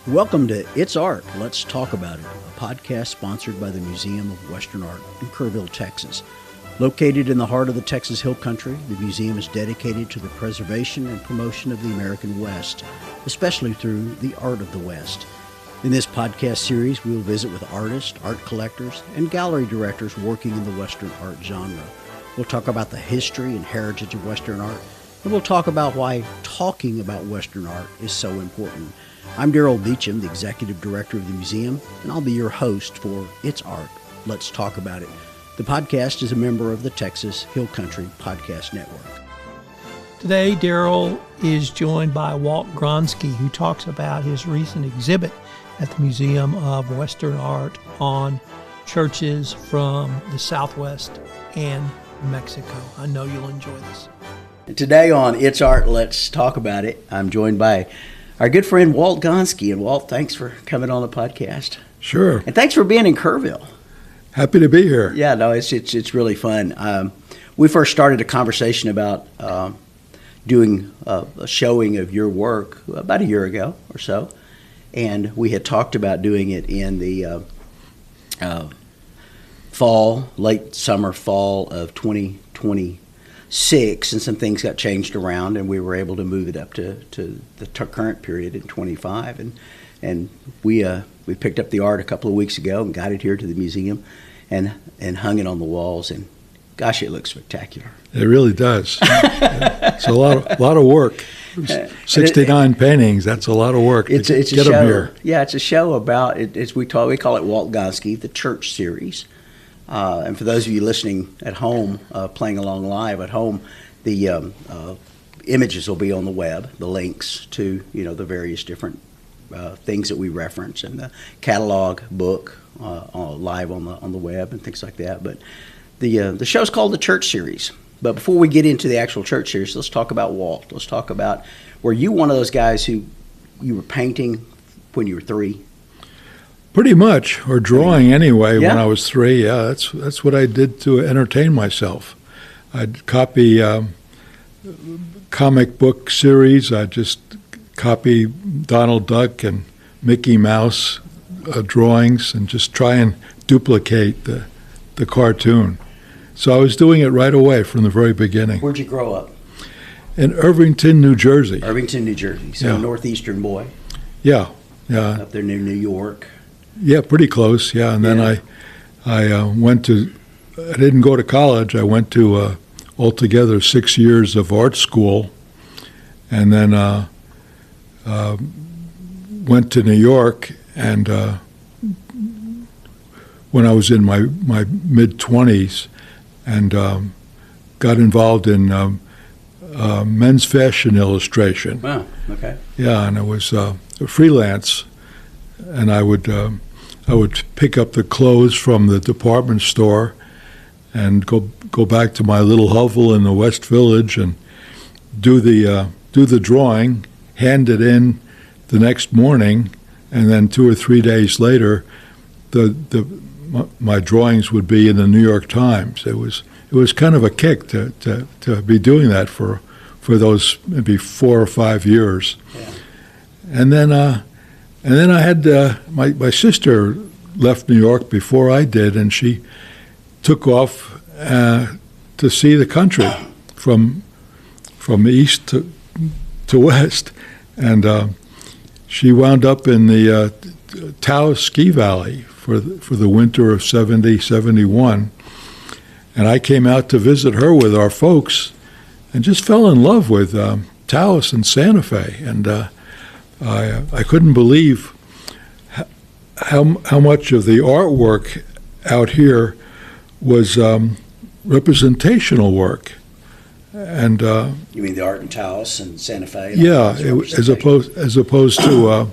Welcome to It's Art, Let's Talk About It, a podcast sponsored by the Museum of Western Art in Kerrville, Texas. Located in the heart of the Texas Hill Country, the museum is dedicated to the preservation and promotion of the American West, especially through the art of the West. In this podcast series, we will visit with artists, art collectors, and gallery directors working in the Western art genre. We'll talk about the history and heritage of Western art, and we'll talk about why talking about Western art is so important. I'm Darrell Beauchamp, the Executive Director of the museum, and I'll be your host for It's Art, Let's Talk About It. The podcast is a member of the Texas Hill Country Podcast Network. Today, Darrell is joined by Walt Gonske, who talks about his recent exhibit at the Museum of Western Art on churches from the Southwest and Mexico. I know you'll enjoy this. Today on It's Art, Let's Talk About It, I'm joined by our good friend Walt Gonske. And Walt, thanks for coming on the podcast. Sure. And thanks for being in Kerrville. Happy to be here. Yeah, no, it's really fun. We first started a conversation about doing a showing of your work about a year ago or so, and we had talked about doing it in the late summer, fall of 2026, and some things got changed around, and we were able to move it up to the current period in 25, and we picked up the art a couple of weeks ago and got it here to the museum and hung it on the walls, and gosh, it looks spectacular. It really does. It's a lot of work. 69 paintings. That's a lot of work. It's to a get show. them here. Yeah, it's a show about it. We call it Walt Gonske, the Church Series. And for those of you listening at home, playing along live at home, the images will be on the web, the links to the various different things that we reference, and the catalog book live on the web and things like that. But the show's called the Church Series. But before we get into the actual Church Series, let's talk about Walt. Let's talk about, were you one of those guys who you were painting when you were 3? Pretty much, or drawing anyway. Yeah. When I was 3. Yeah, that's what I did to entertain myself. I'd copy comic book series. I'd just copy Donald Duck and Mickey Mouse drawings and just try and duplicate the cartoon. So I was doing it right away from the very beginning. Where'd you grow up? In Irvington, New Jersey. Irvington, New Jersey. So Yeah. northeastern boy. Yeah. Up there near New York. Yeah, pretty close. Yeah, and then I went to. I didn't go to college. I went to altogether 6 years of art school, and then went to New York. And when I was in my mid-20s, and got involved in men's fashion illustration. Wow. Okay. Yeah, and I was freelance, and I would pick up the clothes from the department store and go back to my little hovel in the West Village and do the drawing, hand it in the next morning, and then 2 or 3 days later, my drawings would be in the New York Times. It was kind of a kick to be doing that for those maybe 4 or 5 years. Yeah. And then I had my sister left New York before I did, and she took off to see the country from east to west, and she wound up in the Taos ski valley for the winter of 70, 71, and I came out to visit her with our folks, and just fell in love with Taos and Santa Fe, and I couldn't believe how much of the artwork out here was representational work, and You mean the art in Taos and Santa Fe? yeah, as opposed to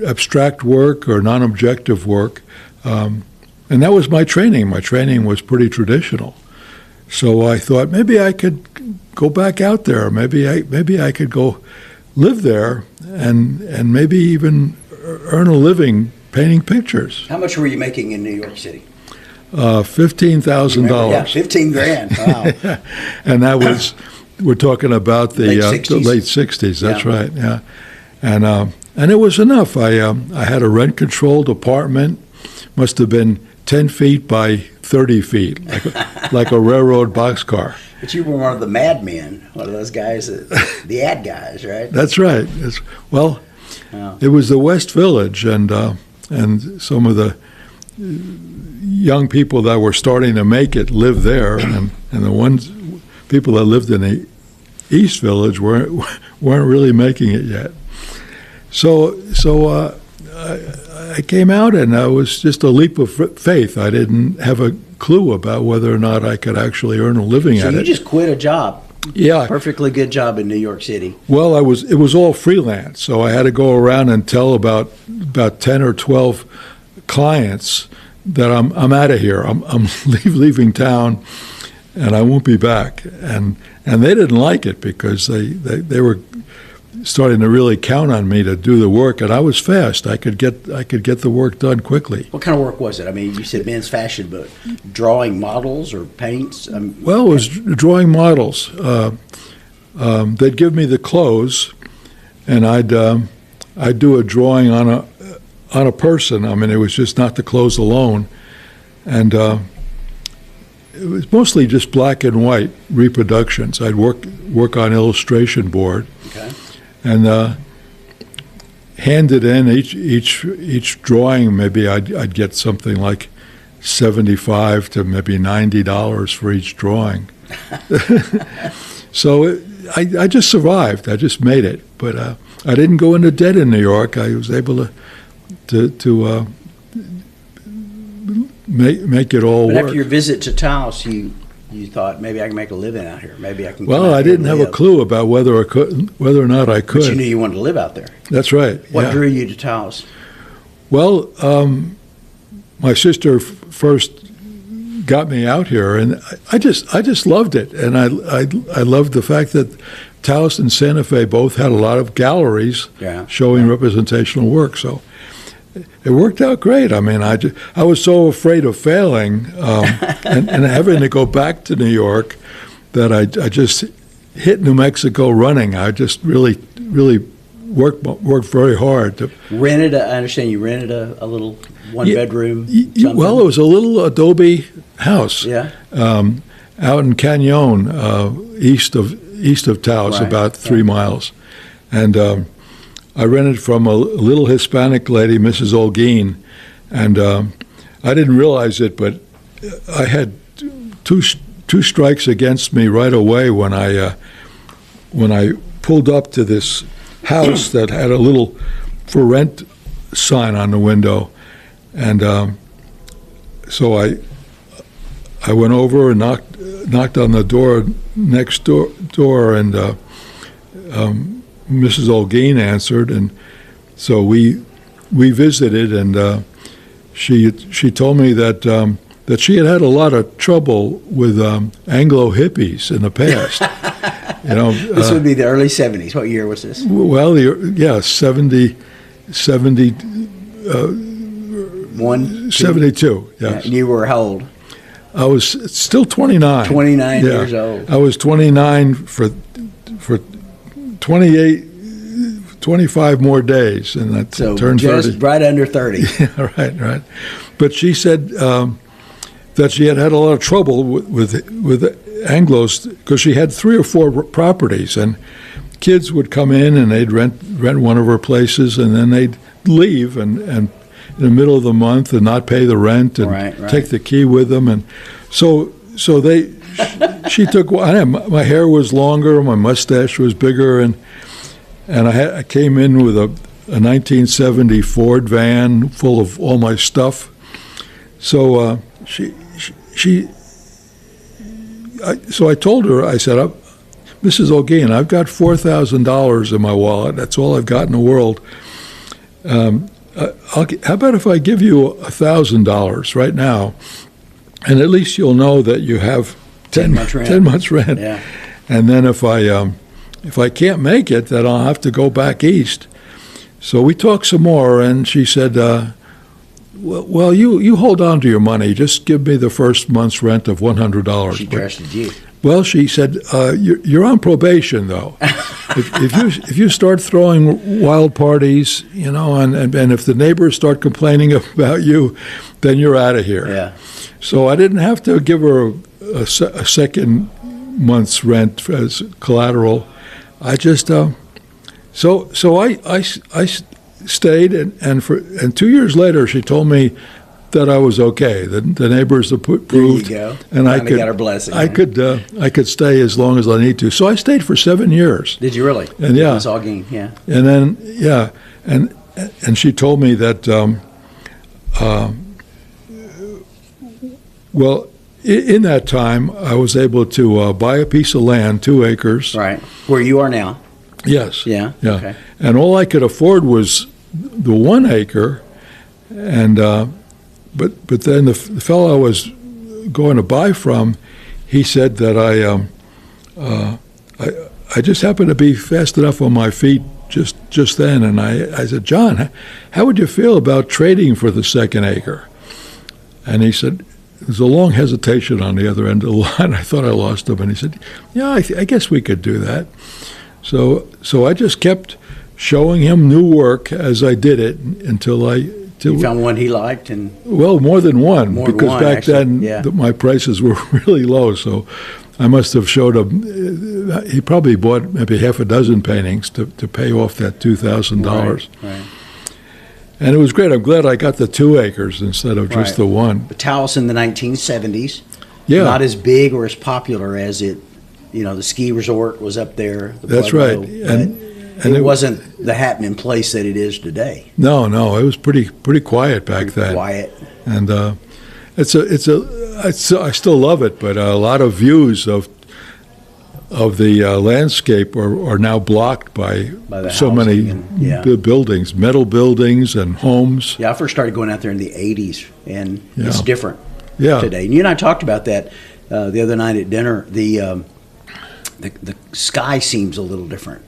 abstract work or non-objective work, and that was my training. My training was pretty traditional, so I thought maybe I could go back out there. Maybe I could go live there and maybe even earn a living painting pictures. How much were you making in New York City? $15,000. Yeah, $15,000. Wow. And that we're talking about the late 60s. That's right. Yeah, and it was enough. I had a rent-controlled apartment. Must have been 10 feet by 30 feet, like a railroad boxcar. But you were one of the madmen, one of those guys, the ad guys, right? That's right. It was the West Village, and some of the young people that were starting to make it lived there, and the people that lived in the East Village weren't really making it yet. So I came out, and it was just a leap of faith. I didn't have a clue about whether or not I could actually earn a living at it. So you just quit a job. Yeah. Perfectly good job in New York City. Well, it was all freelance, so I had to go around and tell about 10 or 12 clients that I'm out of here. I'm leaving town, and I won't be back. And they didn't like it because they were starting to really count on me to do the work, and I was fast. I could get the work done quickly. What kind of work was it? I mean, you said men's fashion, but drawing models or paints? Well, it was drawing models. They'd give me the clothes, and I'd do a drawing on a person. I mean, it was just not the clothes alone, and it was mostly just black and white reproductions. I'd work on illustration board. Okay. And handed in each drawing. Maybe I'd get something like $75 to maybe $90 for each drawing. So I just survived. I just made it. But I didn't go into debt in New York. I was able to make it all work. But after your visit to Taos, you thought, maybe I can make a living out here. Maybe I can. Well, I didn't have a clue about whether or not I could. But you knew you wanted to live out there. That's right. What drew you to Taos? Well, my sister first got me out here, and I just loved it, and I loved the fact that Taos and Santa Fe both had a lot of galleries showing representational work. So it worked out great. I mean, I was so afraid of failing and having to go back to New York that I just hit New Mexico running. I just really worked very hard. I understand you rented a little one-bedroom? Well, it was a little adobe house out in Canyon, east of Taos, about 3 miles. And I rented from a little Hispanic lady, Mrs. Olguin, and I didn't realize it, but I had two strikes against me right away when I pulled up to this house that had a little for rent sign on the window, and so I went over and knocked on the door next door, and Mrs. Olguin answered, and so we visited, and she told me that she had a lot of trouble with Anglo hippies in the past. This would be the early 70s. What year was this? Well, 70, 72. Yes. And you were how old? I was still 29. 29 years old. I was 29 for 25 more days, and that turned 30. Just right under 30. Yeah, right. But she said that she had a lot of trouble with Anglos because she had 3 or 4 properties, and kids would come in and they'd rent one of her places, and then they'd leave and in the middle of the month and not pay the rent and take the key with them, and so she took. My hair was longer, my mustache was bigger, and I came in with a 1970 Ford van full of all my stuff. So so I told her, I said, Mrs. Olguin, I've got $4,000 in my wallet. That's all I've got in the world. How about if I give you $1,000 right now, and at least you'll know that you have 10 months rent. Yeah. And then if I can't make it, then I'll have to go back east. So we talked some more, and she said, well, you hold on to your money. Just give me the first month's rent of $100. She trusted you. Well, she said, you're on probation, though. if you start throwing wild parties, and if the neighbors start complaining about you, then you're out of here. Yeah. So I didn't have to give her a second month's rent as collateral. I just so I stayed, and 2 years later she told me that I was okay. The neighbors approved. There you go. And I got her blessing. I could stay as long as I need to. So I stayed for 7 years. Did you really? And yeah, It was August, yeah. And then and she told me that well, in that time I was able to buy a piece of land, 2 acres. Right. Where you are now. Yes. Yeah. Yeah. Okay. And all I could afford was the 1 acre, and but then the fellow I was going to buy from, he said that I just happened to be fast enough on my feet just then, and I said, John, how would you feel about trading for the 2nd acre? And he said, there's a long hesitation on the other end of the line. I thought I lost him, and he said, yeah, I guess we could do that. So I just kept showing him new work as I did it until You found one he liked, and well, more than one, More than because one, back actually, then yeah. my prices were really low. So I must have showed him. He probably bought maybe half a dozen paintings to pay off that $2,000. Right. And it was great. I'm glad I got the 2 acres instead of just Right. the 1. The Taos in the 1970s. Yeah. Not as big or as popular as it. The ski resort was up there. The That's Pueblo, right. but And it wasn't the happening place that it is today. No, it was pretty quiet back then. Quiet. And I still love it, but a lot of views of the landscape are now blocked by the so many housing and- yeah. buildings, metal buildings and homes. Yeah, I first started going out there in the 80s, and it's Yeah. different Yeah. today. And you and I talked about that the other night at dinner. The sky seems a little different.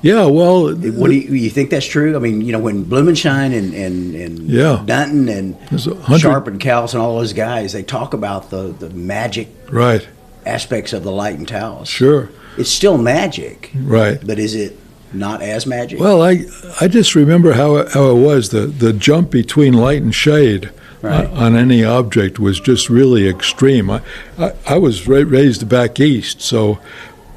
Yeah, well, What do you think that's true? I mean, when Blumenschein and Yeah. Dunton and There's 100 Sharp and Cowles and all those guys, they talk about the magic right, aspects of the light in Taos. sure, It's still magic, right. but is it not as magic? Well, I just remember how it was. The jump between light and shade Right. on any object was just really extreme. I was raised back east, so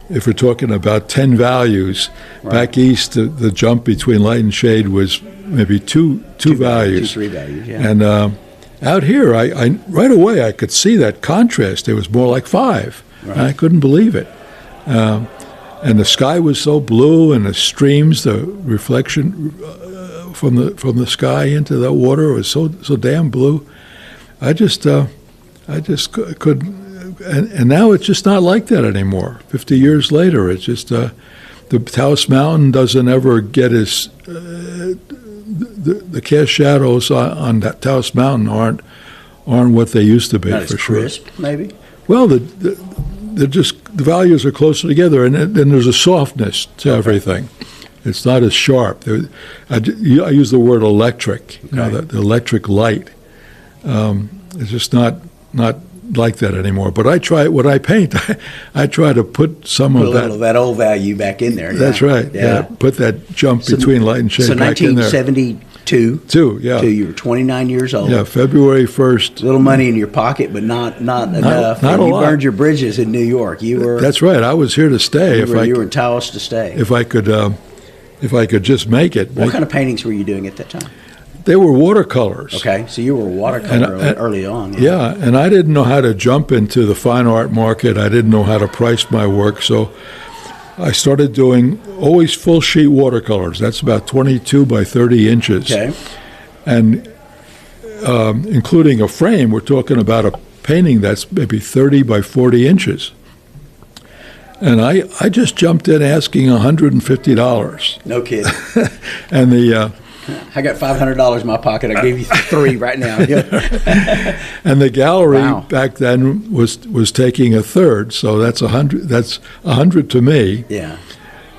if we're talking about 10 values, Right. back east, the jump between light and shade was maybe two values. 2, 3 values, yeah. And out here, I right away I could see that contrast. It was more like 5. Right. I couldn't believe it. And the sky was so blue, and the streams, the reflection from the sky into the water was so damn blue. I just could, and now it's just not like that anymore. 50 years later, it's just the Taos Mountain doesn't ever get as the cast shadows on that Taos Mountain aren't what they used to be, Not for as sure. crisp, maybe? Well, the values are closer together, and there's a softness to everything. It's not as sharp. I use the word electric. Okay. The electric light. It's just not like that anymore. But when I paint, I try to put some Put a of little of that old value back in there. That's yeah. right. Yeah. Put that jump between light and shade So back in there. 1972. Yeah. You were 29 years old. Yeah. February 1st. Little money in your pocket, but not enough. not And a you lot. burned your bridges in New York. You were. That's right. I was here to stay. You were in Taos to stay. If I could just make it. What kind of paintings were you doing at that time? They were watercolors. Okay, so you were watercolor early on. Yeah, and I didn't know how to jump into the fine art market. I didn't know how to price my work, so I started doing always full sheet watercolors. That's about 22 by 30 inches. Okay. And including a frame, we're talking about a painting that's maybe 30 by 40 inches. And I just jumped in asking $150. No kidding. And I got $500 in my pocket. I'll give you 3 right now. and the gallery Wow. back then was taking a third, so that's $100 to me. Yeah.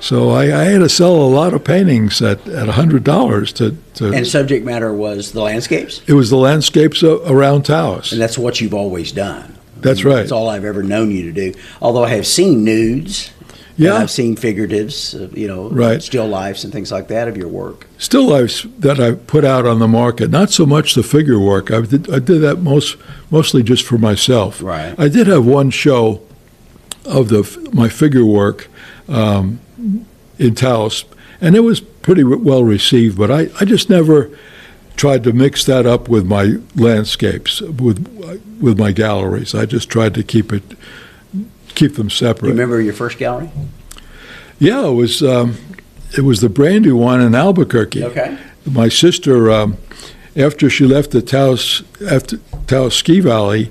So I had to sell a lot of paintings at $100 to. And subject matter was the landscapes? It was the landscapes around Taos. And that's what you've always done. That's right. That's all I've ever known you to do. Although I have seen nudes. Yeah. And I've seen figuratives, Right. still lifes and things like that of your work. Still lifes that I put out on the market, not so much the figure work. I did that mostly just for myself. Right. I did have one show of my figure work in Taos, and it was pretty well received, but I just never tried to mix that up with my landscapes, with my galleries. I just tried to keep them separate. Do you remember your first gallery? Yeah, it was the Brandywine in Albuquerque. Okay. My sister, after she left the Taos Ski Valley,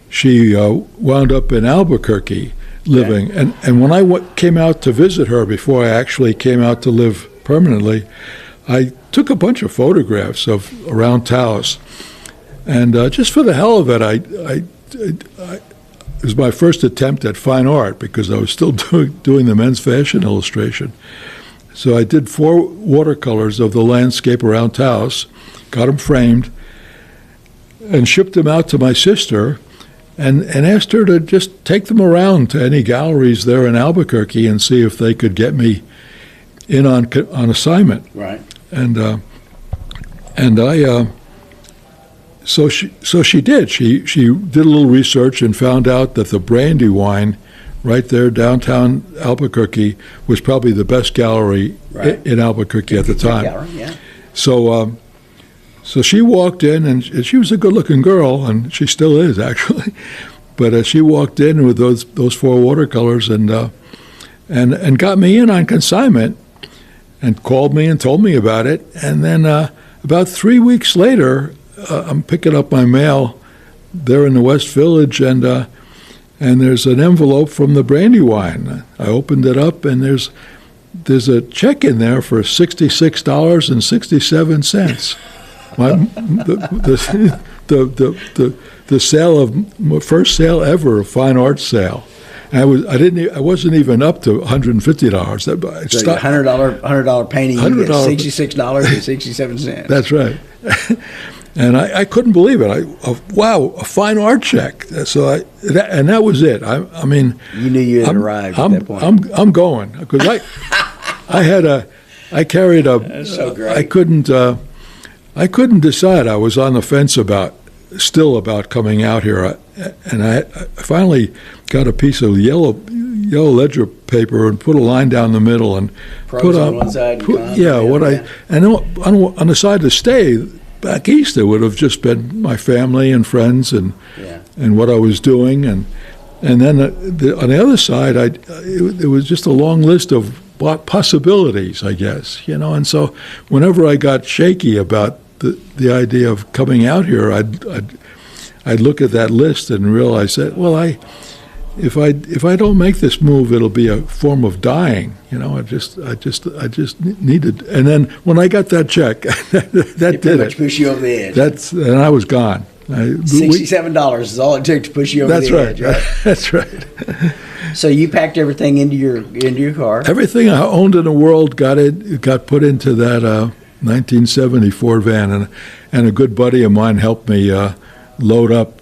she wound up in Albuquerque living. Okay. And when I came out to visit her before I actually came out to live permanently, I took a bunch of photographs of around Taos. And just for the hell of it, it was my first attempt at fine art because I was still doing the men's fashion illustration. So I did 4 watercolors of the landscape around Taos, got them framed, and shipped them out to my sister and asked her to just take them around to any galleries there in Albuquerque and see if they could get me in on assignment. Right. So she did. She did a little research and found out that the Brandywine, right there downtown Albuquerque, was probably the best gallery in Albuquerque at the time. Gallery, yeah. So she walked in, and she was a good-looking girl, and she still is actually. But she walked in with those 4 watercolors and got me in on consignment, and called me and told me about it. And then about 3 weeks later, I'm picking up my mail there in the West Village, and there's an envelope from the Brandywine. I opened it up, and there's a check in there for $66.67. The sale of my first sale ever, a fine art sale. I wasn't even up to $150. So $100 painting, you get $66.67. That's right. And I couldn't believe it. Wow, a fine art check. So that was it. I mean, you knew you had arrived at that point. I'm going because I carried a. That's so great. I couldn't decide. I was on the fence about coming out here, and I finally got a piece of yellow ledger paper and put a line down the middle and put on one side. On the side to stay back east, there would have just been my family and friends and what I was doing, and then on the other side, it was just a long list of possibilities, I guess, And so whenever I got shaky about the idea of coming out here, I'd look at that list and realize that, if I don't make this move, it'll be a form of dying. I just needed. And then when I got that check, that did it. Push you over the edge. And I was gone. $67 is all it took to push you over the edge. Right? That's right. So you packed everything into your car. Everything I owned in the world got put into that 1970 Ford van, and a good buddy of mine helped me load up.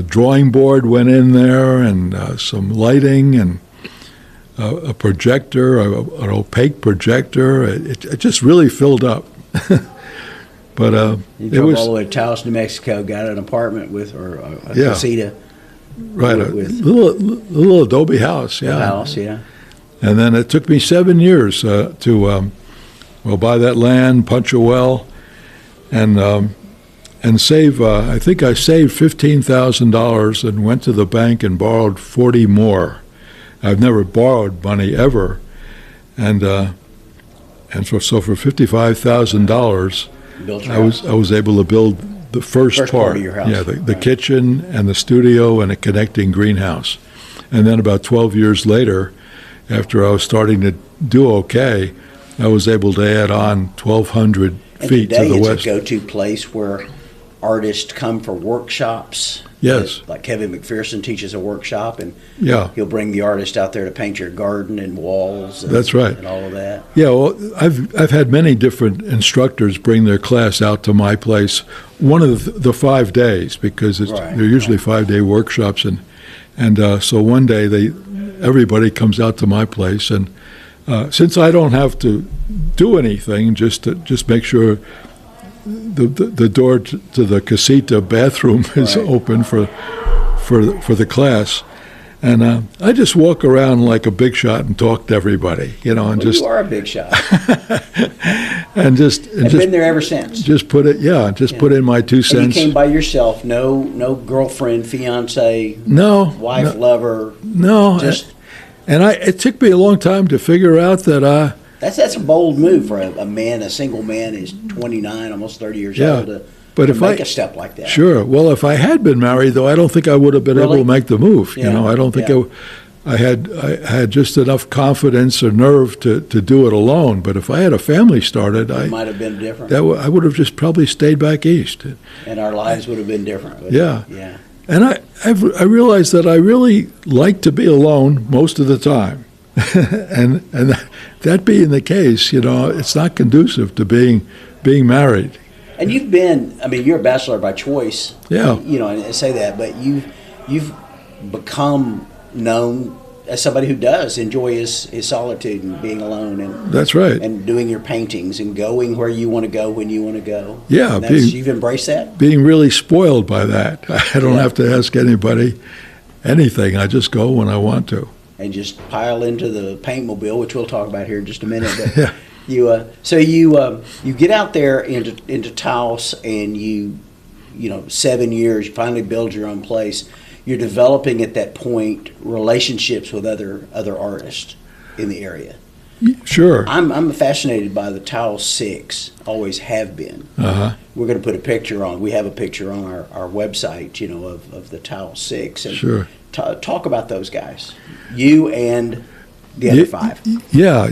Drawing board went in there, and some lighting, and a projector, an opaque projector. It just really filled up. But you drove all the way to Taos, New Mexico, got an apartment or a casita. Right, a little adobe house. Yeah. House, yeah. And then it took me 7 years to buy that land, punch a well, and save. I think I saved $15,000 and went to the bank and borrowed 40 more. I've never borrowed money ever, and so for $55,000, I was able to build the first part of your house. Yeah, the kitchen and the studio and a connecting greenhouse, and then about 12 years later, after I was starting to do okay, I was able to add on 1,200 feet to the west. It's a go-to place where artists come for workshops Yes. Like Kevin McPherson teaches a workshop, and Yeah. he'll bring the artist out there to paint your garden and walls. And, That's right. And all of that. Yeah, well, I've had many different instructors bring their class out to my place one of the 5 days, because Right, they're usually 5-day workshops, and so one day everybody comes out to my place, and since I don't have to do anything, just make sure the door to the casita bathroom is Right. open for the class. And I just walk around like a big shot and talk to everybody, and Well, just you are a big shot. and just I've been there ever since. just put in my 2 And you cents. came by yourself, no girlfriend, fiance, No, wife, lover. no, Just and it took me a long time to figure out that that's a bold move for a man, a single man who's 29, almost 30 years Yeah, old, to but if make I- a step like that. sure. Well, if I had been married, though, I don't think I would have been able Really? to make the move. Yeah, I don't think yeah. I had just enough confidence or nerve to do it alone. But if I had a family started, It might have been different, I would have just probably stayed back east. and our lives would have been different. wouldn't Yeah. it? Yeah. And I realized that I really like to be alone most of the time, and that being the case, it's not conducive to being married. And you're a bachelor by choice. Yeah. And I say that, but you've become known as somebody who does enjoy his solitude and being alone, and That's right. and doing your paintings and going where you want to go when you want to go. Yeah, And you've embraced that. Being really spoiled by that. I don't Yeah. have to ask anybody anything. I just go when I want to. And just pile into the paintmobile, which we'll talk about here in just a minute. But Yeah. you get out there into Taos, and 7 years, you finally build your own place. You're developing at that point relationships with other artists in the area. Sure. I'm fascinated by the Taos Six, always have been. Uh-huh. We're going to put a picture on. We have a picture on our website, of the Taos Six. And Sure. Talk about those guys. You and the other five. Yeah.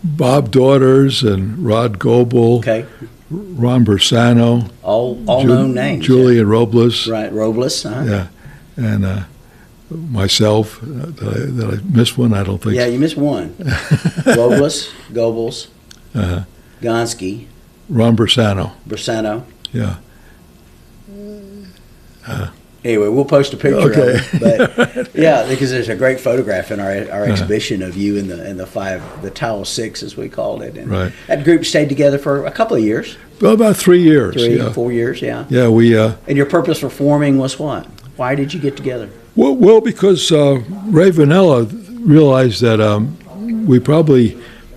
Bob Daughters and Rod Goebel, Okay, Ron Bersano, all known names. Julian Robles. Right, Robles. Yeah. And myself. Did I miss one? I don't think Yeah, so. you missed one. Robles, Goebbels, Uh-huh. Gonske, Ron Bersano. Bersano. Yeah. Anyway, we'll post a picture Okay. of it. But yeah, because there's a great photograph in our exhibition of you and the Taos Six, as we called it. And Right. that group stayed together for a couple of years, Well, about 3 years. 4 years, yeah. Yeah, we. And your purpose for forming was what? Why did you get together? Well, because Ray Vanella realized that we probably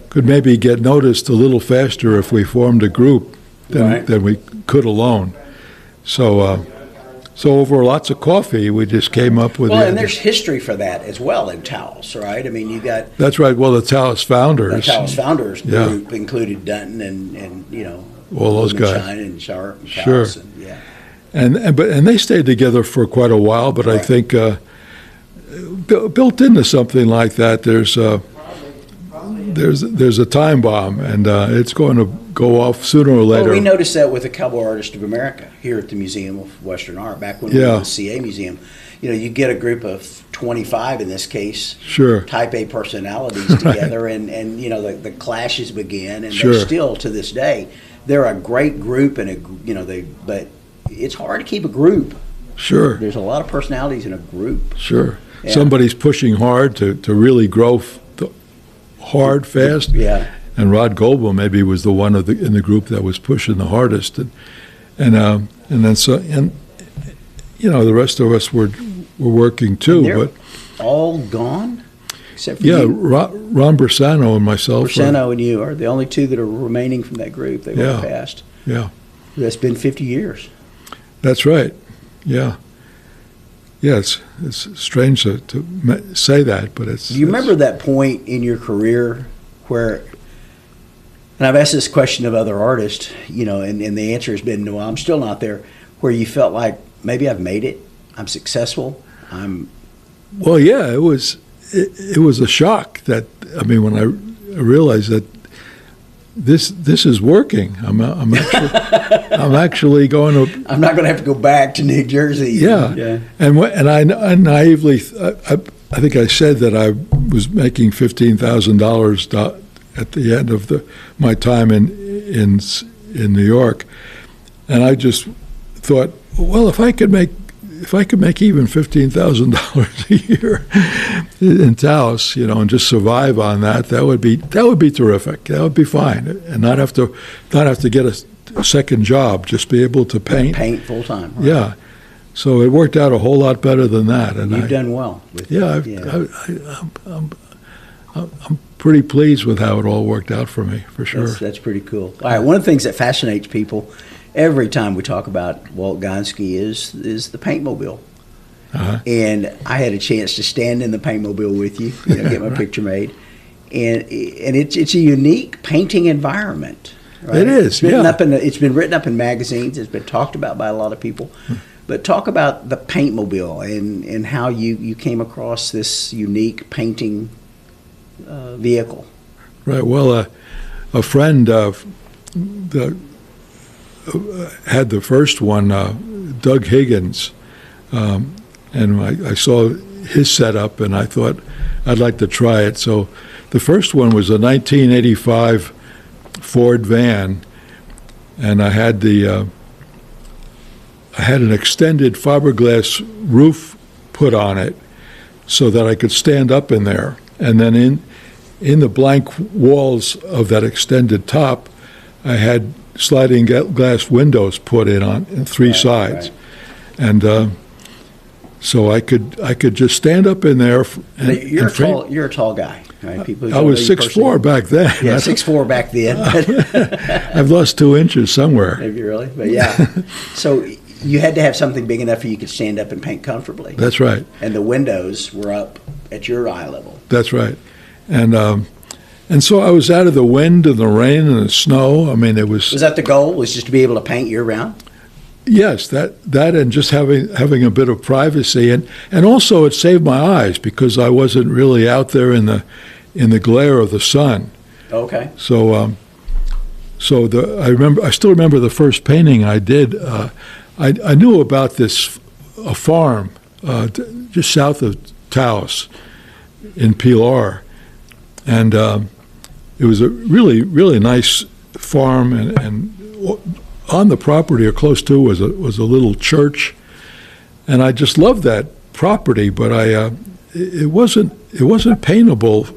could maybe get noticed a little faster if we formed a group Right. than we could alone. So over lots of coffee, we just came up with. Well, the and idea. there's history for that as well in Taos, right? I mean, you got That's right. Well, the Taos founders. the Taos Founders Yeah. group included Dutton and All those guys. Shine and Sharp and Sure. Taos and, yeah. And they stayed together for quite a while, but I Right. think built into something like that, there's a time bomb, and it's going to go off sooner or later. Well, we noticed that with the Cowboy Artist of America here at the Museum of Western Art, back when we were Yeah. in the CA Museum. You get a group of 25 in this case, Sure. type A personalities together, and the clashes begin, and Sure. they're still to this day. They're a great group, and but it's hard to keep a group. Sure, There's a lot of personalities in a group. sure. Yeah. Somebody's pushing hard to really grow hard, fast. Yeah. And Rod Goebel maybe was the one in the group that was pushing the hardest, and the rest of us were working too. And they're But all gone, except for yeah, you. Ron Bersano and myself. Bersano and you are the only two that are remaining from that group. They Yeah. were passed. Yeah, That's been 50 years. that's right. Yeah. Yes, it's strange to say that, but it's. Do you remember that point in your career where, and I've asked this question of other artists, and the answer has been, no, I'm still not there, where you felt like, maybe I've made it, I'm successful, Well, yeah, it was a shock when I realized that this is working. I'm actually going to. I'm not going to have to go back to New Jersey. Yeah. And I naively, I think I said that I was making $15,000 at the end of my time in New York, and I just thought, well, if I could make even $15,000 a year in Taos, and just survive on that would be terrific. That would be fine, and not have to get a second job. Just be able to paint full time. Right? Yeah. So it worked out a whole lot better than that. And you've done well with I'm pretty pleased with how it all worked out for me, for sure. That's pretty cool. All right, one of the things that fascinates people every time we talk about Walt Gonske is the paintmobile. Uh-huh. And I had a chance to stand in the paintmobile with you, get my picture made. And it's a unique painting environment. Right? It is, it's been written up in magazines. It's been talked about by a lot of people. But talk about the paintmobile and how you came across this unique painting vehicle. Right. Well, a friend had the first one, Doug Higgins, and I saw his setup, and I thought I'd like to try it. So the first one was a 1985 Ford van, and I had an extended fiberglass roof put on it so that I could stand up in there. And then in the blank walls of that extended top, I had sliding glass windows put in three sides. Right. And so I could just stand up in there. You're a tall guy, right? People I was 6'4" back then. Yeah, 6'4" back then. I've lost 2 inches somewhere. Maybe really, but yeah. So you had to have something big enough for you could stand up and paint comfortably. That's right. And the windows were up at your eye level. That's right. And so I was out of the wind and the rain and the snow. I mean, it was. Was that the goal? Was just to be able to paint year round? Yes, that and just having a bit of privacy, and also it saved my eyes because I wasn't really out there in the glare of the sun. Okay. So I still remember the first painting I did. I knew about a farm just south of Taos in Pilar, and it was a really, really nice farm, and on the property or close to was a little church, and I just loved that property. But it wasn't paintable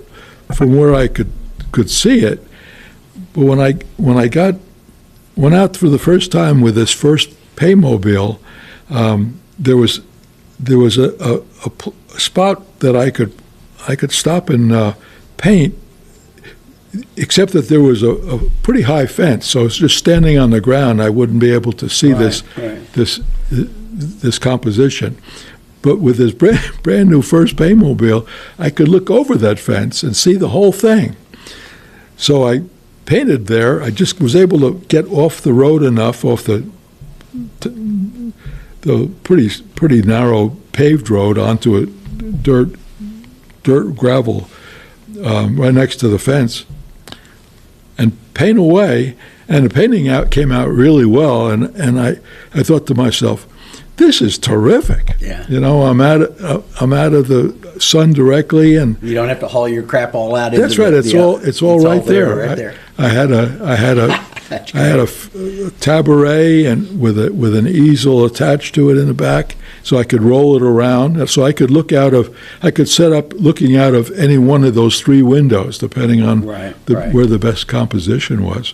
from where I could see it. But when I went out for the first time with this first paintmobile, there was a spot that I could stop and paint, except that there was a pretty high fence, so it's just standing on the ground. I wouldn't be able to see this composition. But with this brand new first paintmobile, I could look over that fence and see the whole thing. So I painted there. I just was able to get off the road enough, off the pretty narrow paved road onto a dirt gravel right next to the fence, and paint away. And the painting came out really well. And I thought to myself, this is terrific. Yeah. I'm out of the sun directly, and you don't have to haul your crap all out. That's right. It's all right there. I had a tabaret and with an easel attached to it in the back, so I could roll it around. So I could set up looking out of any one of those 3 windows, depending on where the best composition was.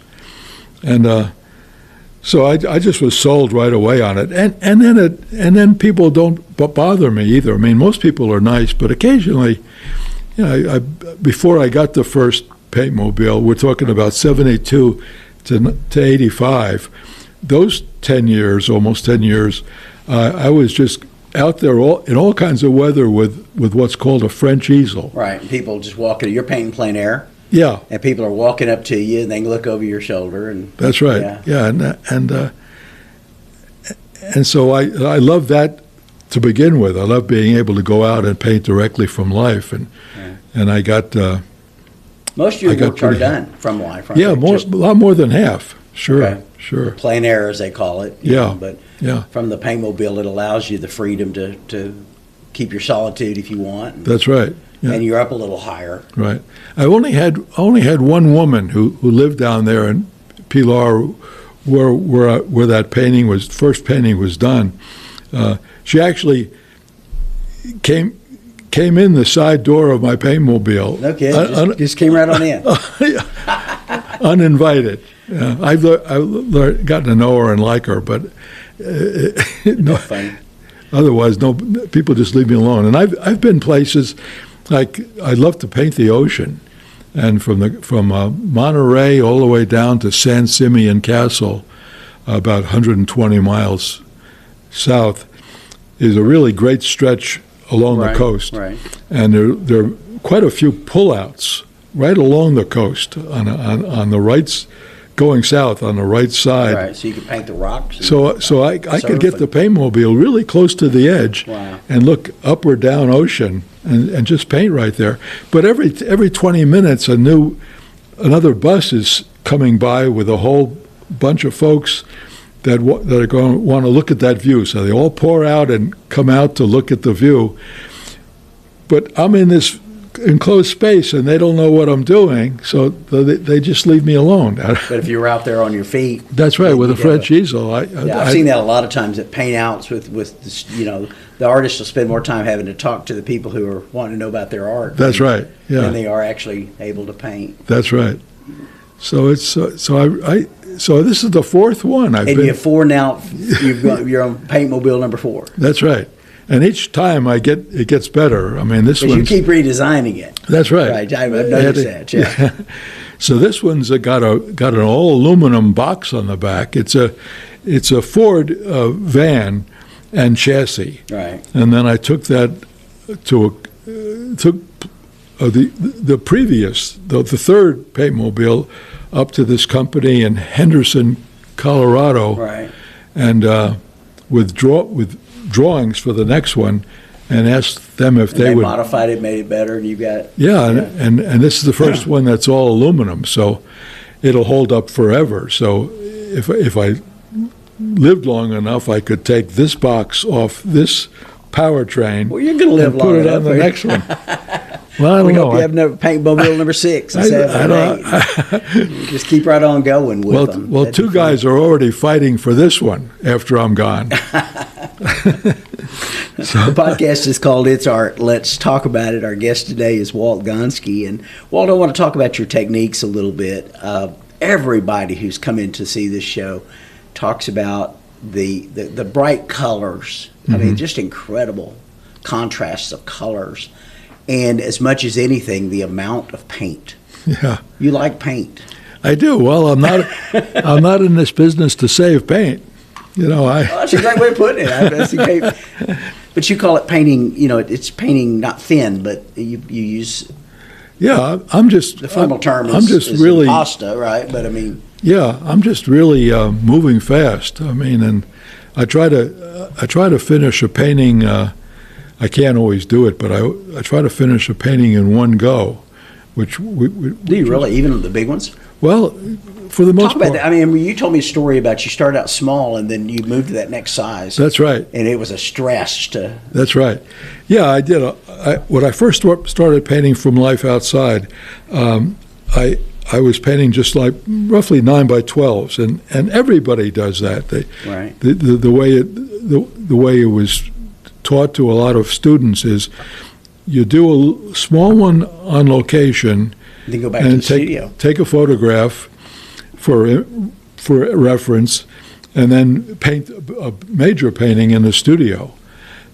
And so I just was sold right away on it. And then people don't bother me either. I mean, most people are nice, but occasionally, before I got the first paintmobile, we're talking about 72 to 85. Those 10 years, almost 10 years, I was just out there in all kinds of weather with what's called a French easel. Right. People just walking. You're painting plein air. Yeah. And people are walking up to you, and they can look over your shoulder. And that's right. Yeah. And so I love that to begin with. I love being able to go out and paint directly from life, and I got Most of your works are done from life, right? Yeah, a lot more than half. Sure, okay. Sure. Plein air, as they call it. Yeah, but yeah. From the paintmobile, it allows you the freedom to keep your solitude if you want. That's right. Yeah. And you're up a little higher. Right. I only had one woman who lived down there in Pilar, where that first painting was done. She actually came in the side door of my paintmobile. Okay, just came right on in. Uninvited. I've gotten to know her and like her, but Funny. Otherwise, people just leave me alone. And I've been places like I love to paint the ocean, and from Monterey all the way down to San Simeon Castle, about 120 miles south, is a really great stretch along the coast. Right. And there are quite a few pullouts right along the coast on the right, going south on the right side. Right, so you can paint the rocks. So I could get the paintmobile really close to the edge. Wow. And look up or down ocean and just paint right there. But every 20 minutes another bus is coming by with a whole bunch of folks that are going to want to look at that view. So they all pour out and come out to look at the view. But I'm in this enclosed space and they don't know what I'm doing, so they just leave me alone. But if you were out there on your feet, that's right, with a French easel. I've seen that a lot of times at paint outs with this, the artists will spend more time having to talk to the people who are wanting to know about their art. That's right. Yeah, than they are actually able to paint. That's right. So it's so this is the fourth one. You have four now. You're on paintmobile number 4. That's right. And each time it gets better. I mean, this one. You keep redesigning it. That's right. Right. I've noticed that. Yeah. So this one's got an all aluminum box on the back. It's a Ford van and chassis. Right. And then I took that to the previous the third paintmobile up to this company in Henderson, Colorado. Right. And with drawings for the next one, and asked them if they would modified it, made it better. You got and this is the first one that's all aluminum, so it'll hold up forever. So if I lived long enough, I could take this box off this powertrain. Well, you're going to live long enough. Put it enough, on the next one. Well, I don't know. Hope you have paintmobile number 6 and 7 and 8. Just keep right on going with them. Well, 2 guys are already fighting for this one after I'm gone. The podcast is called It's Art. Let's talk about it. Our guest today is Walt Gonske. And Walt, I want to talk about your techniques a little bit. Everybody who's come in to see this show talks about the bright colors. Mm-hmm. I mean, just incredible contrasts of colors. And as much as anything, the amount of paint. Yeah. You like paint. I do. Well, I'm not in this business to save paint. That's a great way of putting it. But you call it painting. It's painting not thin, but you use. Yeah, I'm just. The formal term is really pasta, right? But I mean. Yeah, I'm just really moving fast. I mean, and I try to finish a painting. I can't always do it, but I try to finish a painting in one go. Do you really, even the big ones? Well, for the most part. Talk about that. I mean, you told me a story about you started out small and then you moved to that next size. That's right. And it was a stress to. That's right. Yeah, I did. When I first started painting from life outside, I was painting just like roughly 9 by 12s, and everybody does that. Right. The way it was taught to a lot of students is you do a small one on location, then go back to the studio. Take a photograph for reference, and then paint a major painting in the studio.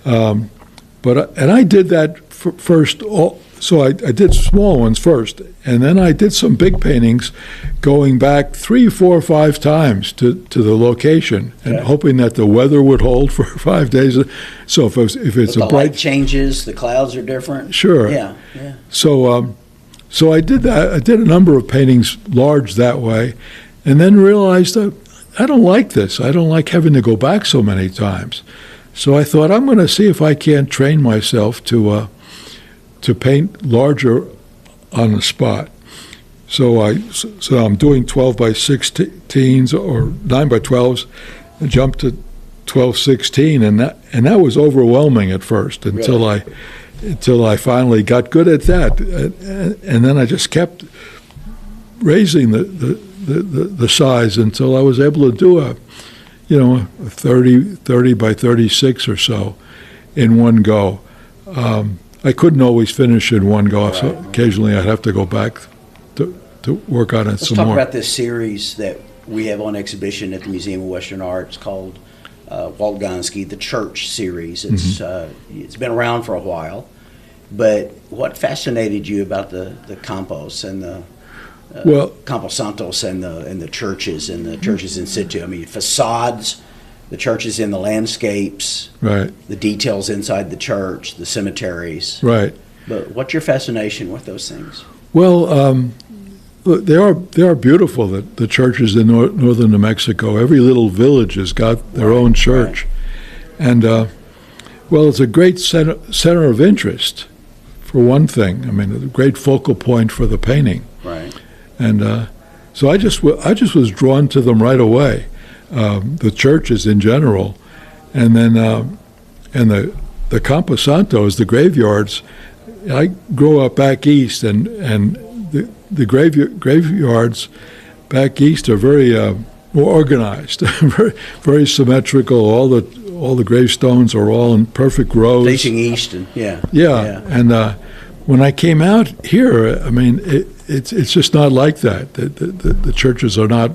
And I did that first. So I did small ones first, and then I did some big paintings, going back 3, 4, 5 times to the location, and hoping that the weather would hold for 5 days. So if it's a bright, light changes, the clouds are different. Sure. Yeah. So I did that. I did a number of paintings large that way, and then realized that I don't like this. I don't like having to go back so many times. So I thought I'm going to see if I can't train myself to paint larger on the spot. So I'm doing 12 by 16s or 9 by 12s, and jumped to 12/16, and that was overwhelming at first until I finally got good at that, and then I just kept raising the size until I was able to do a 30 by 36 or so in one go. I couldn't always finish in one go, so occasionally I'd have to go back to work on it some more. Let's talk about this series that we have on exhibition at the Museum of Western Art. It's called Walt Gonske, the Church series. It's been around for a while, but what fascinated you about the campos and the camposantos and the churches in situ? I mean, facades, the churches in the landscapes, right? The details inside the church, the cemeteries, right? But what's your fascination with those things? Well, they are beautiful. The churches in northern New Mexico. Every little village has got their own church, and it's a great center of interest, for one thing. I mean, a great focal point for the painting. Right. And so I just was drawn to them right away. The churches in general, and then and the camposantos, the graveyards. I grew up back east, and the graveyards back east are very more organized, very symmetrical. All the gravestones are all in perfect rows, facing east, and yeah. And when I came out here, I mean, it's just not like that. The churches are not,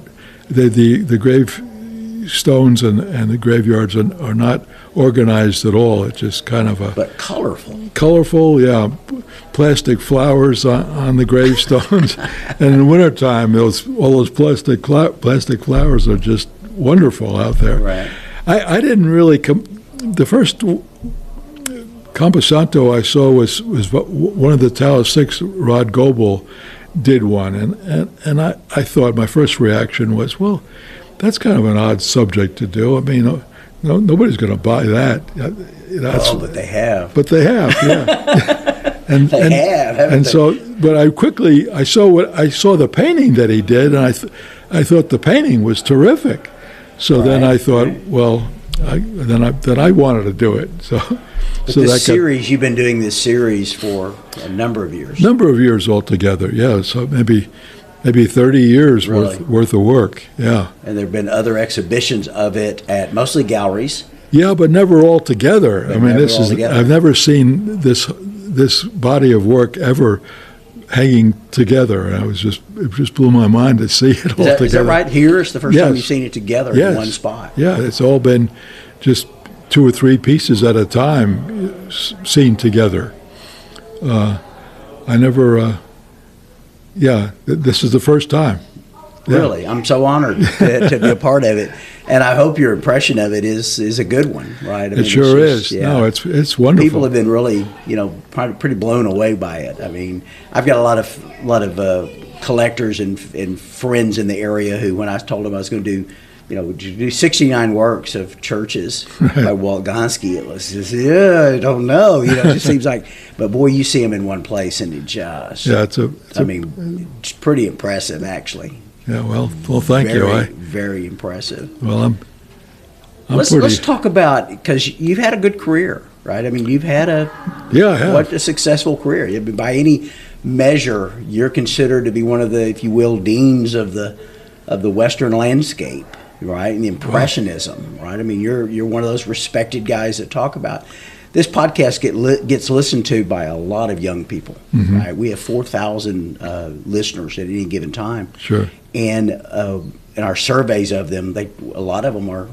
the gravestones and the graveyards are not organized at all. It's just kind of but colorful. Colorful, yeah. Plastic flowers on the gravestones, and in wintertime, all those plastic flowers are just wonderful out there. Right. I didn't really the first camposanto I saw was one of the Taos 6. Rod Goebel did one, and I thought, my first reaction was, well, that's kind of an odd subject to do. I mean, nobody's going to buy that. But they have. But they have, yeah. And so, but I saw the painting that he did, and I thought the painting was terrific. So then I thought, well, then I wanted to do it. You've been doing this series for a number of years. Number of years altogether, yeah. So maybe 30 years worth of work, yeah. And there have been other exhibitions of it at mostly galleries. Yeah, but never all together. I've never seen this body of work ever hanging together. And it just blew my mind to see it all together. Is that right? Here is the first time you've seen it together in one spot. Yeah, it's all been just 2 or 3 pieces at a time seen together. I never. This is the first time. Yeah. Really, I'm so honored to be a part of it, and I hope your impression of it is a good one, right? I mean, it sure is. Yeah. No, it's wonderful. People have been really, pretty blown away by it. I mean, I've got a lot of collectors and friends in the area who, when I told them I was going to do 69 works of churches by Walt Gonske, it was just, I don't know, it just seems like, but boy, you see them in one place, and it just, it's pretty impressive, actually. Yeah, well, thank you. Very impressive. Well, let's talk about, because you've had a good career, right? I mean, you've had a successful career. By any measure, you're considered to be one of the, if you will, deans of the Western landscape, right? And the Impressionism, right? I mean, you're one of those respected guys that talk about. This podcast gets listened to by a lot of young people, right? We have 4,000 listeners at any given time. Sure. And in our surveys of them, a lot of them are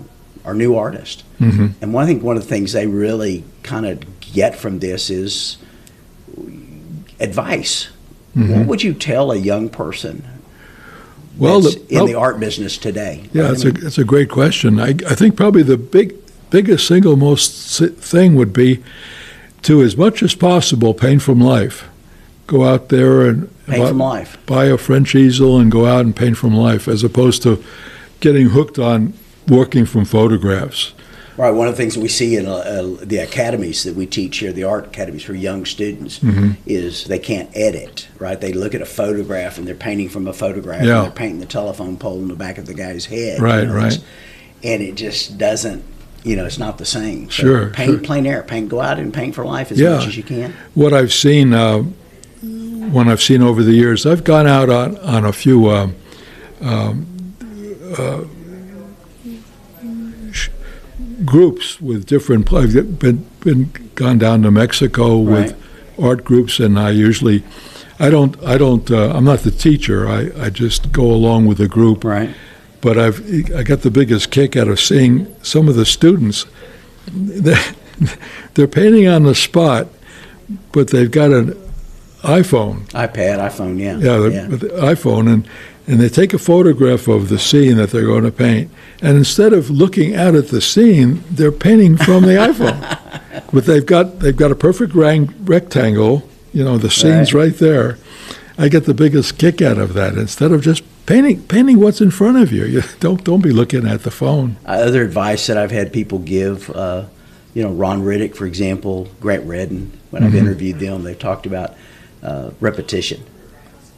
new artists. And one of the things they really kind of get from this is advice. What would you tell a young person in the art business today? Yeah, it's a great question. I think probably the biggest single most thing would be to, as much as possible, paint from life. Go out there and buy a French easel and go out and paint from life, as opposed to getting hooked on working from photographs. Right. One of the things that we see in the academies that we teach here, the art academies for young students, is they can't edit. Right. They look at a photograph and they're painting from a photograph. Yeah. And they're painting the telephone pole in the back of the guy's head. Right. Right. And it just doesn't. It's not the same. So Sure. paint plein air. Go out and paint for life as much as you can. What I've seen, when I've seen over the years, I've gone out on a few groups with different. I've been gone down to Mexico with art groups, and I usually, I don't. I'm not the teacher. I just go along with the group. Right. But I got the biggest kick out of seeing some of the students. They're painting on the spot, but they've got an iPhone. iPhone, yeah. Yeah, with the iPhone, and they take a photograph of the scene that they're going to paint, and instead of looking out at the scene, they're painting from the iPhone. But they've got a perfect rectangle. The scene's right there. I get the biggest kick out of that. Instead of just painting what's in front of you. Don't be looking at the phone. Other advice that I've had people give, Ron Riddick, for example, Grant Redden, when I've interviewed them, they've talked about repetition.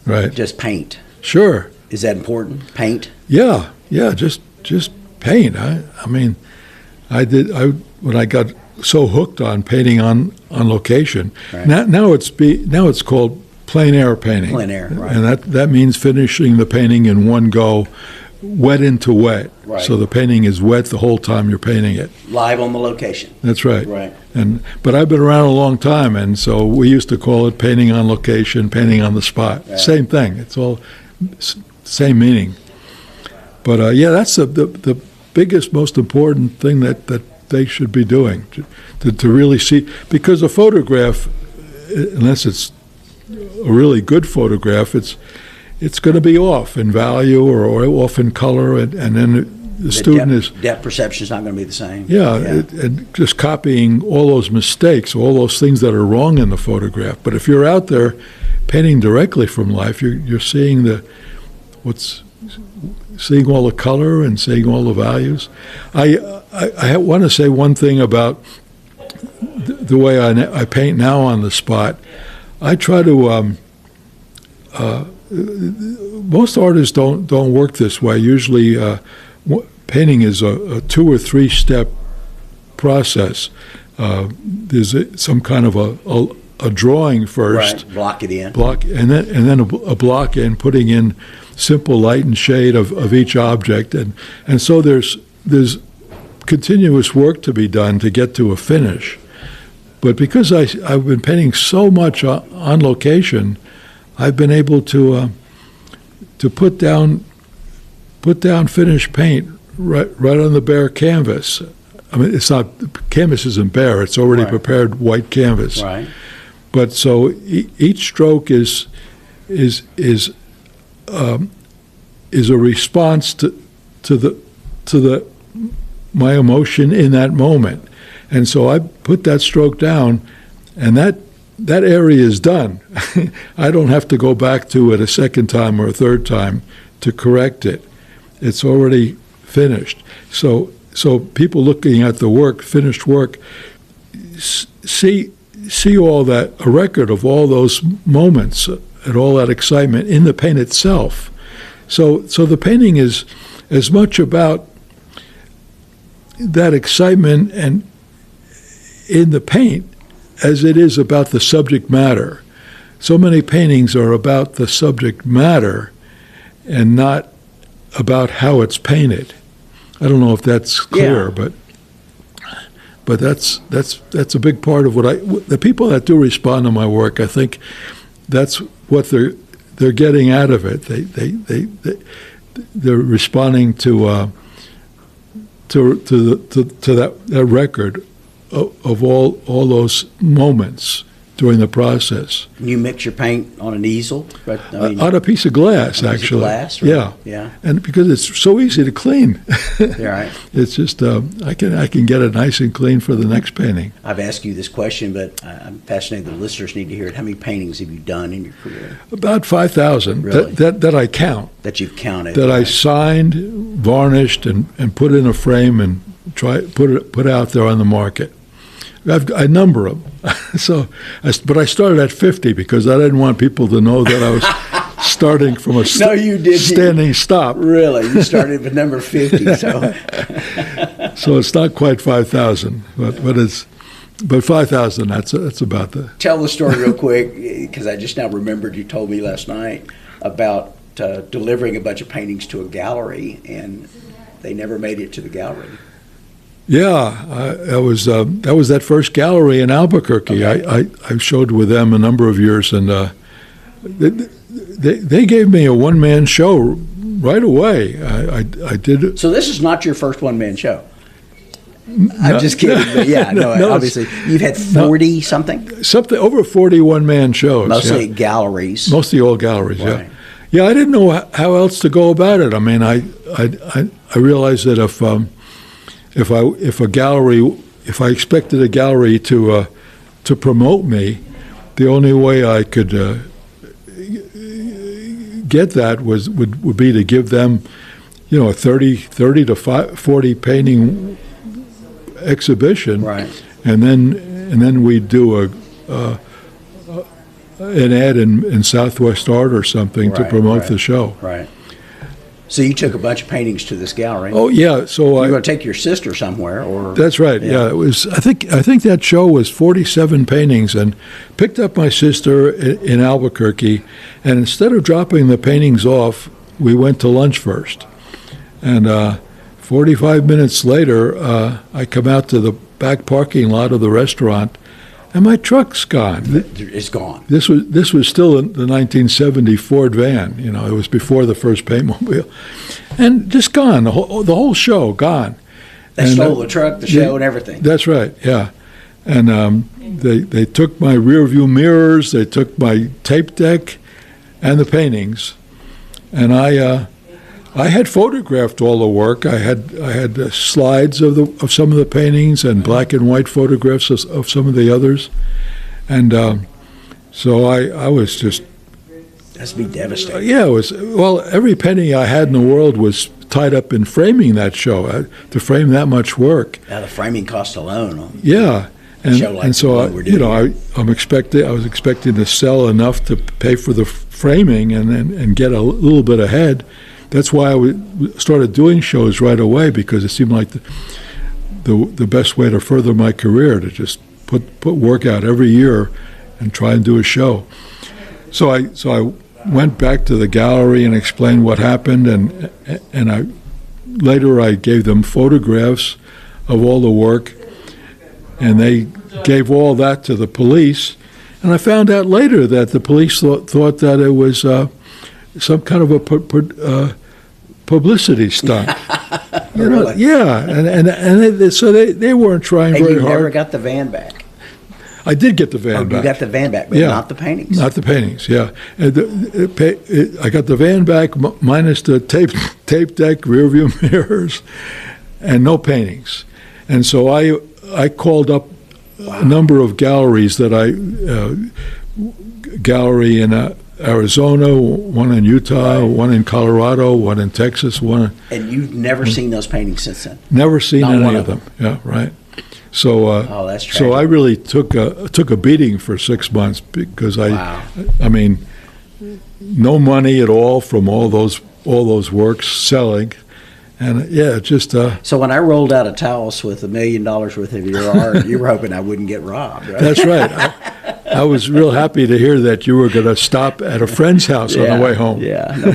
Right. Just paint. Sure. Is that important? Paint? Yeah. Just paint. I mean, when I got so hooked on painting on location. Right. Now it's called plein air painting. Plein air, right. And that means finishing the painting in one go, wet into wet. Right. So the painting is wet the whole time you're painting it. Live on the location. That's right. Right. But I've been around a long time, and so we used to call it painting on location, painting on the spot. Right. Same thing. It's all same meaning. But that's the biggest, most important thing that they should be doing to really see, because a photograph, unless it's a really good photograph, it's going to be off in value or off in color, and then the student depth perception is not going to be the same. And just copying all those mistakes, all those things that are wrong in the photograph. But if you're out there painting directly from life, you're seeing seeing all the color and seeing all the values. I want to say one thing about the way I paint now on the spot. I try to. Most artists don't work this way. Usually, painting is a 2 or 3 step process. There's some kind of a drawing first. Right. Block it in. And then a block in, putting in simple light and shade of each object, and so there's continuous work to be done to get to a finish. But because I've been painting so much on location, I've been able to put down finished paint right on the bare canvas. I mean, it's not, canvas isn't bare; it's already prepared white canvas. Right. But so each stroke is a response to my emotion in that moment. And so I put that stroke down, and that area is done. I don't have to go back to it a second time or a third time to correct it. It's already finished. So people looking at the work, finished work, see all that, a record of all those moments and all that excitement in the paint itself. So the painting is as much about that excitement and in the paint as it is about the subject matter. So many paintings are about the subject matter and not about how it's painted. I don't know if that's clear, but that's a big part of what the people that do respond to my work, I think that's what they're getting out of it. They're responding to that record of all those moments during the process. You mix your paint on an easel? Right? On a piece of glass, actually. Glass, right? Yeah. And because it's so easy to clean. Right. It's just, I can get it nice and clean for the next painting. I've asked you this question, but I'm fascinated the listeners need to hear it. How many paintings have you done in your career? About 5,000 Really? that I count. That you've counted? That I signed, varnished, and put in a frame and put out there on the market. I number them. But I started at 50 because I didn't want people to know that I was starting from a standing stop. Really? You started with number 50. So so it's not quite 5,000, but 5,000, that's about the... Tell the story real quick, because I just now remembered you told me last night about delivering a bunch of paintings to a gallery, and they never made it to the gallery. Yeah, that was that first gallery in Albuquerque. Okay. I showed with them a number of years, and they gave me a one-man show right away. I did. So this is not your first one-man show? I'm just kidding. But yeah, no, obviously. You've had 40 something? Something over 40 one-man shows. Mostly galleries. Mostly all galleries, right. Yeah. Yeah, I didn't know how else to go about it. I mean, I realized that if I expected a gallery to promote me, the only way I could get that would be to give them, a 30 to 40 painting exhibition, right? And then we'd do an ad in Southwest Art or something to promote the show. Right. So you took a bunch of paintings to this gallery. Oh yeah, so you're going to take your sister somewhere, or that's right. Yeah, it was. I think that show was 47 paintings, and picked up my sister in Albuquerque, and instead of dropping the paintings off, we went to lunch first, and 45 minutes later, I come out to the back parking lot of the restaurant, and my truck's gone. It's gone. This was still in the 1970 Ford van. It was before the first paintmobile, and just gone. The whole show gone. They stole the truck, the show, and everything. That's right. Yeah, and they took my rear view mirrors. They took my tape deck, and the paintings, and I had photographed all the work. I had slides of some of the paintings and black and white photographs of some of the others, and so I was just. That's be devastating. Yeah, it was. Well, every penny I had in the world was tied up in framing that show. To frame that much work. Now the framing cost alone. Yeah. And so I was expecting to sell enough to pay for the framing and get a little bit ahead. That's why I started doing shows right away, because it seemed like the best way to further my career, to just put work out every year and try and do a show. So I went back to the gallery and explained what happened, and later I gave them photographs of all the work, and they gave all that to the police. And I found out later that the police thought that it was some kind of a publicity stunt. Really? Yeah, and so they weren't trying very hard. And you never got the van back? I did get the van back. You got the van back, but not the paintings. Not the paintings, yeah. And I got the van back minus the tape deck, rear view mirrors, and no paintings. And so I called up a number of galleries that gallery in Arizona, one in Utah, one in Colorado, one in Texas, one. And you've never seen those paintings since then? Never seen any of them. Yeah, right. So, that's tragic. So I really took a beating for 6 months, because I mean, no money at all from all those works selling. And just. So when I rolled out of Taos with $1 million worth of your art, you were hoping I wouldn't get robbed, right? That's right. I was real happy to hear that you were going to stop at a friend's house on the way home. Yeah, no,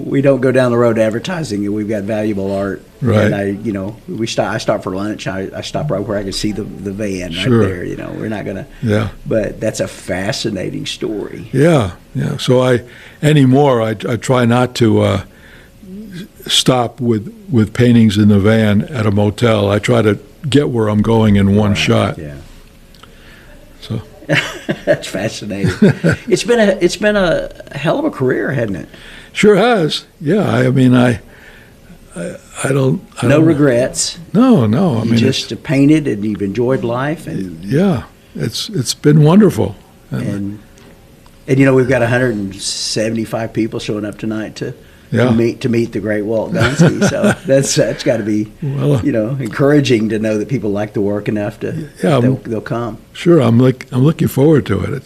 we don't go down the road advertising, and we've got valuable art. Right. And I stop for lunch. I stop right where I can see the van right there. We're not gonna. Yeah. But that's a fascinating story. Yeah. So I try not to stop with paintings in the van at a motel. I try to get where I'm going in one shot. Yeah. So that's fascinating. It's been a hell of a career, hasn't it? Sure has. Yeah. I mean, I don't. No regrets. No. I mean, you just painted, and you've enjoyed life. And yeah, it's been wonderful. And we've got 175 people showing up tonight to Yeah. to meet the great Walt Gonske. So that's got to be encouraging to know that people like the work enough to they'll come. Sure, I'm looking forward to it.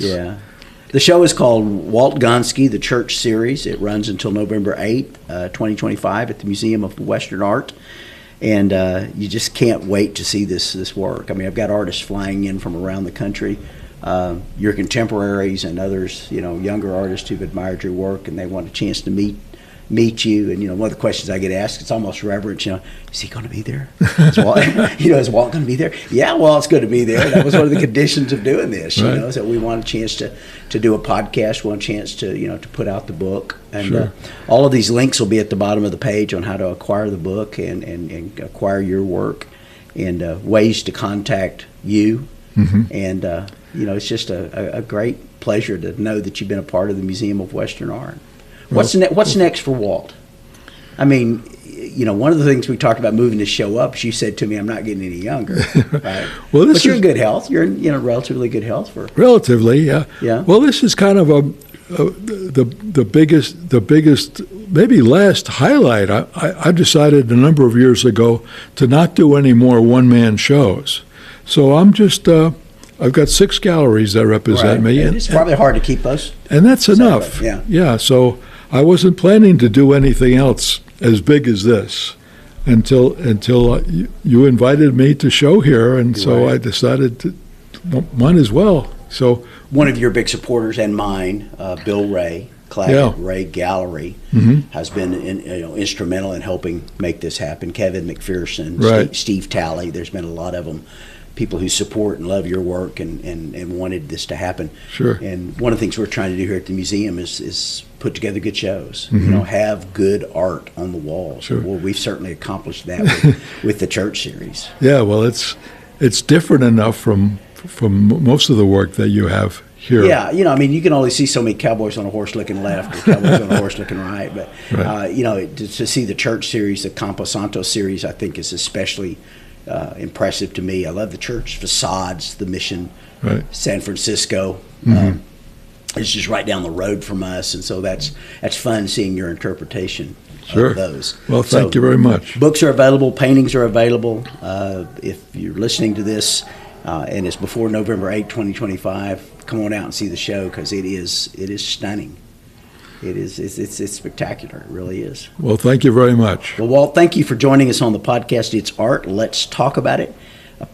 The show is called Walt Gonske, the Church Series. It runs until November 8th, 2025 at the Museum of Western Art. And you just can't wait to see this work. I mean, I've got artists flying in from around the country, your contemporaries and others, younger artists who've admired your work, and they want a chance to meet you. And one of the questions I get asked, it's almost reverent, is he going to be there? Is Walt going to be there? Yeah, well, it's going to be there. That was one of the conditions of doing this. Right. So we want a chance to do a podcast, want a chance to put out the book, and Sure. all of these links will be at the bottom of the page on how to acquire the book and acquire your work, and ways to contact you. Mm-hmm. And it's just a great pleasure to know that you've been a part of the Museum of Western Art. What's next for Walt? I mean, one of the things we talked about moving this show up is you said to me, I'm not getting any younger. Right? Well, but you're in good health. You're in relatively good health relatively, yeah. Yeah. Well, this is kind of the biggest, maybe last highlight. I decided a number of years ago to not do any more one-man shows. So I'm just I've got 6 galleries that represent me. And it's probably hard to keep those. And that's enough. Yeah. So I wasn't planning to do anything else as big as this until you invited me to show here, and so I decided to might as well. So one of your big supporters and mine, Bill Ray, Claggett Ray Gallery, has been instrumental in helping make this happen. Kevin McPherson, Right. Steve Talley. There's been a lot of them. People who support and love your work and wanted this to happen. Sure. And one of the things we're trying to do here at the museum is put together good shows. Have good art on the walls. Sure. Well, we've certainly accomplished that with the church series. Yeah, well, it's different enough from most of the work that you have here. Yeah, I mean, you can only see so many cowboys on a horse looking left or cowboys on a horse looking right. But, Right. To see the church series, the camposantos series, I think is especially impressive to me. I love the church facades, the mission, Right. San Francisco. It's just right down the road from us, and so that's fun seeing your interpretation Sure. of those. Well, thank you very much. Books are available, paintings are available. If you're listening to this and it's before November 8, 2025, come on out and see the show, because it is stunning. It's spectacular. It really is. Well, thank you very much. Well, Walt, thank you for joining us on the podcast. It's Art. Let's talk about it.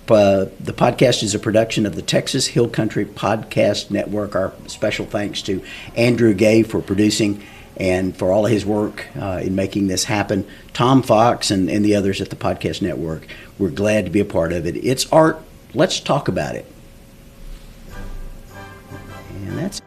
The podcast is a production of the Texas Hill Country Podcast Network. Our special thanks to Andrew Gay for producing and for all of his work in making this happen. Tom Fox and the others at the Podcast Network. We're glad to be a part of it. It's Art. Let's talk about it. And that's